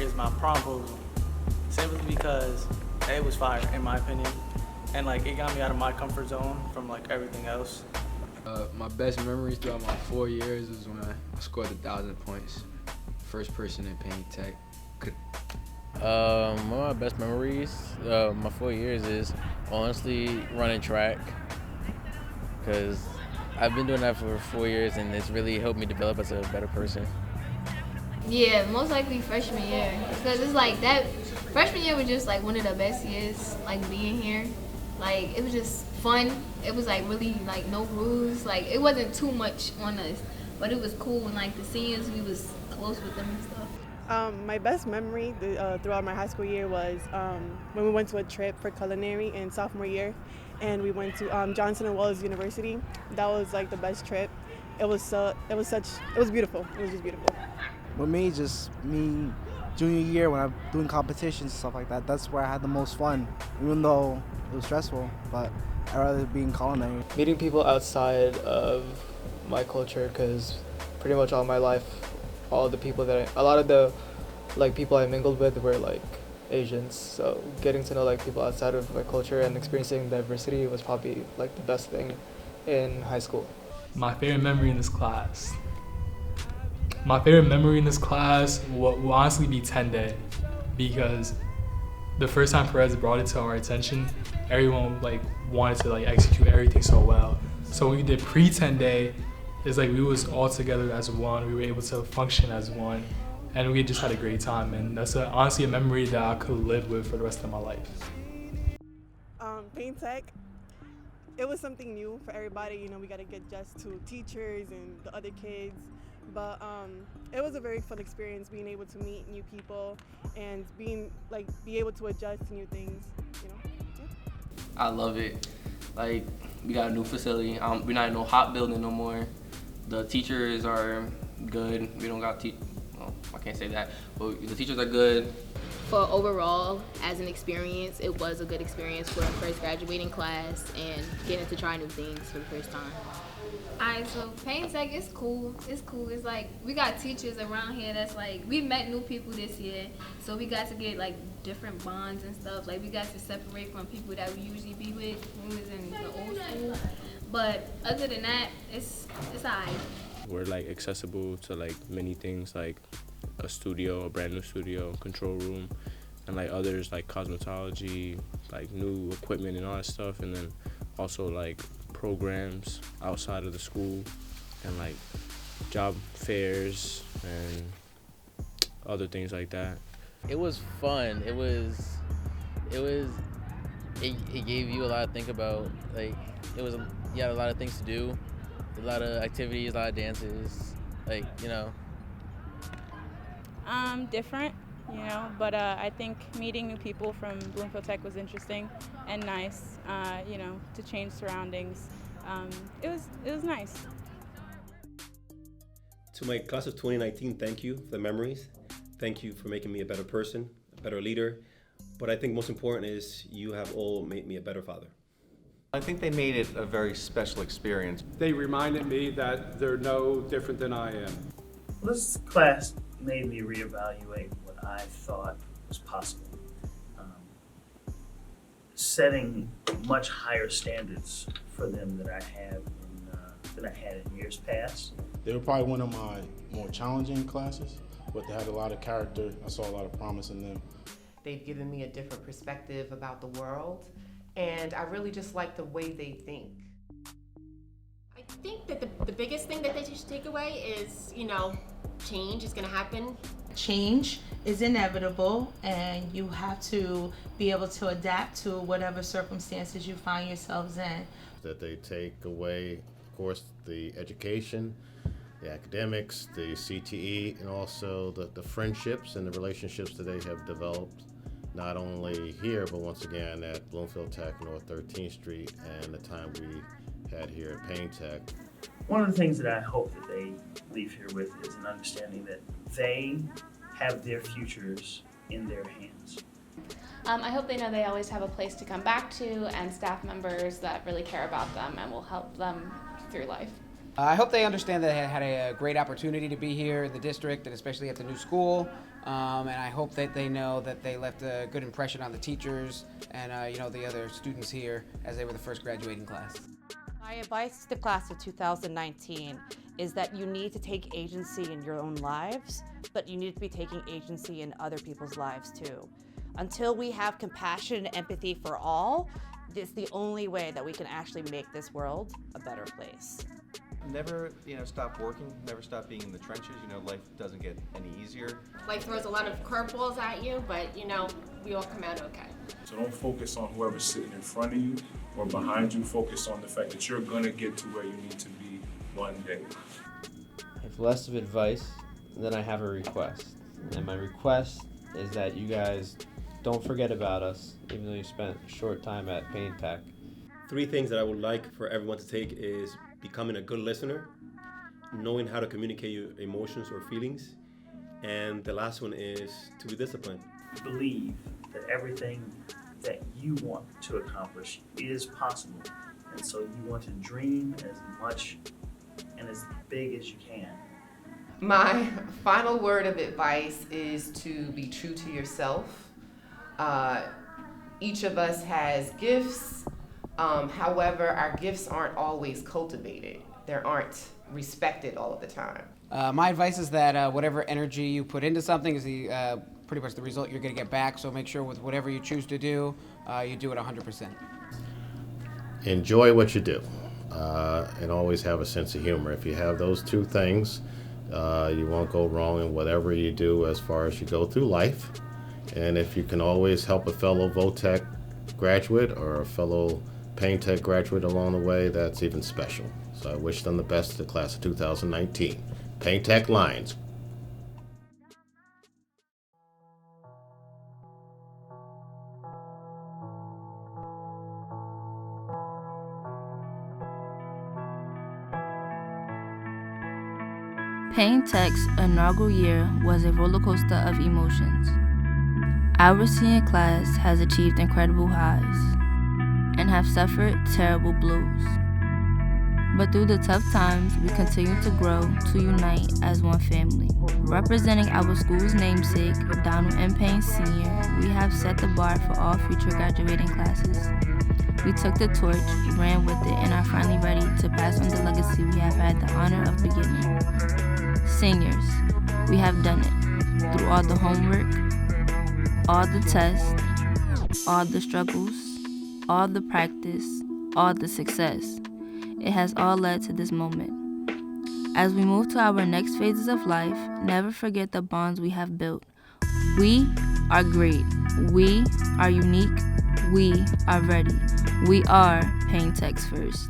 memory is my prom proposal, simply because it was fire in my opinion, and like it got me out of my comfort zone from like everything else. My best memories throughout my 4 years was when I scored 1,000 points. First person in Payne Tech. One of my best memories, my 4 years is honestly running track, because I've been doing that for 4 years and it's really helped me develop as a better person. Yeah, most likely freshman year, because it's like that freshman year was just like one of the best years, like being here. Like it was just fun. It was like really like no rules. Like it wasn't too much on us, but it was cool. And like the seniors, we was close with them and stuff. My best memory throughout my high school year was when we went to a trip for Culinary in sophomore year, and we went to Johnson and Wales University. That was like the best trip. It was beautiful. It was just beautiful. With me, just me, junior year when I'm doing competitions and stuff like that, that's where I had the most fun, even though it was stressful, but I'd rather be in culinary. Meeting people outside of my culture, because pretty much all my life, a lot of the like people I mingled with were like Asians, so getting to know like people outside of my culture and experiencing diversity was probably like the best thing in high school. My favorite memory in this class. My favorite memory in this class will honestly be 10 Day, because the first time Perez brought it to our attention, everyone like wanted to like execute everything so well. So when we did pre-10 Day, it's like we was all together as one. We were able to function as one, and we just had a great time. And that's honestly a memory that I could live with for the rest of my life. Payne Tech, it was something new for everybody. You know, we got to get adjusted to teachers and the other kids. But it was a very fun experience being able to meet new people and be able to adjust to new things, you know. Yeah. I love it. Like, we got a new facility. We're not in no hot building no more. The teachers are good. We don't got well, I can't say that, but the teachers are good. For overall, as an experience, it was a good experience for a first graduating class and getting to try new things for the first time. Alright, so Payne Tech is cool. It's cool. It's like we got teachers around here that's like we met new people this year, so we got to get like different bonds and stuff. Like we got to separate from people that we usually be with when we was in the old school. But other than that, it's alright. We're like accessible to like many things, like a studio, a brand new studio, control room, and like others like cosmetology, like new equipment and all that stuff, and then also like programs outside of the school and like job fairs and other things like that. It was fun. It gave you a lot to think about. Like you had a lot of things to do, a lot of activities, a lot of dances, like, you know. Different, you know, but I think meeting new people from Bloomfield Tech was interesting and nice, you know, to change surroundings. It was nice. To my class of 2019, thank you for the memories. Thank you for making me a better person, a better leader. But I think most important is you have all made me a better father. I think they made it a very special experience. They reminded me that they're no different than I am. This class made me reevaluate what I thought was possible. Setting much higher standards for them than I had in years past. They were probably one of my more challenging classes, but they had a lot of character. I saw a lot of promise in them. They've given me a different perspective about the world, and I really just like the way they think. I think that the biggest thing that they should take away is, you know, change is going to happen. Change is inevitable, and you have to be able to adapt to whatever circumstances you find yourselves in. That they take away, of course, the education, the academics, the CTE, and also the friendships and the relationships that they have developed, not only here, but once again at Bloomfield Tech, North 13th Street, and the time we had here at Payne Tech. One of the things that I hope that they leave here with is an understanding that they have their futures in their hands. I hope they know they always have a place to come back to and staff members that really care about them and will help them through life. I hope they understand that I had a great opportunity to be here in the district and especially at the new school. And I hope that they know that they left a good impression on the teachers and the other students here as they were the first graduating class. My advice to the class of 2019 is that you need to take agency in your own lives, but you need to be taking agency in other people's lives too. Until we have compassion and empathy for all, it's the only way that we can actually make this world a better place. Never, stop working, never stop being in the trenches. Life doesn't get any easier. Life throws a lot of curveballs at you, but we all come out okay. So don't focus on whoever's sitting in front of you or behind you. Focus on the fact that you're gonna get to where you need to be one day. If less of advice, then I have a request. And my request is that you guys don't forget about us, even though you spent a short time at Payne Tech. 3 things that I would like for everyone to take is becoming a good listener, knowing how to communicate your emotions or feelings, and the last one is to be disciplined. Believe that everything that you want to accomplish is possible, and so you want to dream as much and as big as you can. My final word of advice is to be true to yourself. Each of us has gifts. However, our gifts aren't always cultivated. They aren't respected all of the time. My advice is that whatever energy you put into something is pretty much the result you're going to get back. So make sure with whatever you choose to do, you do it 100%. Enjoy what you do, and always have a sense of humor. If you have those 2 things, you won't go wrong in whatever you do as far as you go through life. And if you can always help a fellow Votech graduate or a fellow Payne Tech graduate along the way, that's even special. So I wish them the best to the class of 2019. Payne Tech Lions. Payne Tech's inaugural year was a roller coaster of emotions. Our senior class has achieved incredible highs and have suffered terrible blows. But through the tough times, we continue to grow, to unite as one family. Representing our school's namesake, Donald M. Payne Sr., we have set the bar for all future graduating classes. We took the torch, ran with it, and are finally ready to pass on the legacy we have had the honor of beginning. Seniors, we have done it. Through all the homework, all the tests, all the struggles, all the practice, all the success. It has all led to this moment. As we move to our next phases of life, never forget the bonds we have built. We are great. We are unique. We are ready. We are Payne Tech's first.